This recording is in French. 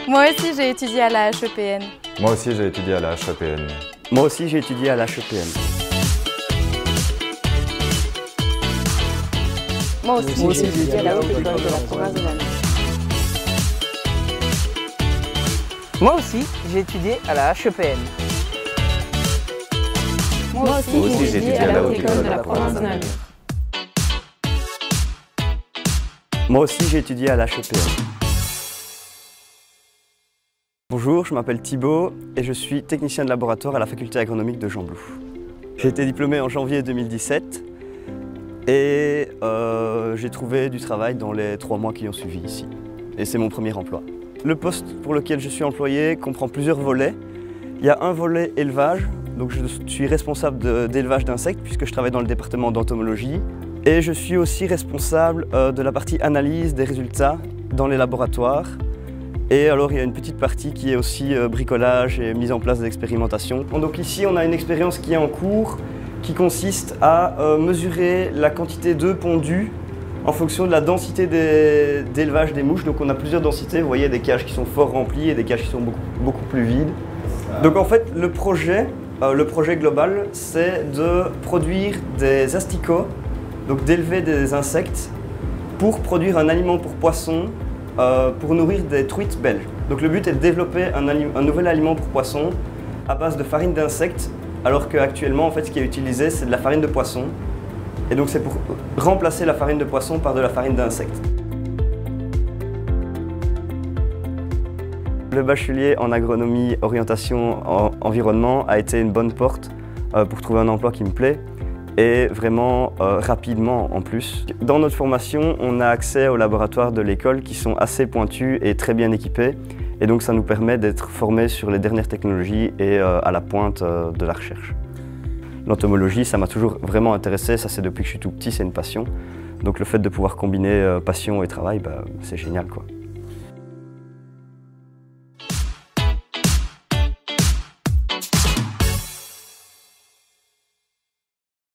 Moi aussi, j'ai étudié à la HEPN. Moi aussi, j'ai étudié à la HEPN. Moi aussi, j'ai étudié à la HEPN. Moi aussi, j'ai étudié à la Haute École de la province de Namur. Moi aussi, j'ai étudié à la HEPN. Moi aussi, j'ai étudié à la Haute École de la province de Namur. Moi aussi, j'ai étudié à la HEPN. Bonjour, je m'appelle Thibaut et je suis technicien de laboratoire à la faculté agronomique de Gembloux. J'ai été diplômé en janvier 2017 et j'ai trouvé du travail dans les 3 mois qui ont suivi ici. Et c'est mon premier emploi. Le poste pour lequel je suis employé comprend plusieurs volets. Il y a un volet élevage, donc je suis responsable d'élevage d'insectes puisque je travaille dans le département d'entomologie. Et je suis aussi responsable de la partie analyse des résultats dans les laboratoires. Et alors il y a une petite partie qui est aussi bricolage et mise en place d'expérimentations. Donc ici on a une expérience qui est en cours qui consiste à mesurer la quantité d'œufs pondus en fonction de la densité d'élevage des mouches. Donc on a plusieurs densités, vous voyez des cages qui sont fort remplies et des cages qui sont beaucoup plus vides. Donc en fait le projet global c'est de produire des asticots, donc d'élever des insectes pour produire un aliment pour poissons pour nourrir des truites belges. Donc le but est de développer un nouvel aliment pour poissons à base de farine d'insectes, alors qu'actuellement en fait ce qui est utilisé c'est de la farine de poisson. Et donc c'est pour remplacer la farine de poisson par de la farine d'insectes. Le bachelier en agronomie, orientation, environnement a été une bonne porte pour trouver un emploi qui me plaît. Et vraiment rapidement en plus. Dans notre formation, on a accès aux laboratoires de l'école qui sont assez pointus et très bien équipés. Et donc ça nous permet d'être formés sur les dernières technologies et à la pointe de la recherche. L'entomologie, ça m'a toujours vraiment intéressé, ça c'est depuis que je suis tout petit, c'est une passion. Donc le fait de pouvoir combiner passion et travail, c'est génial quoi.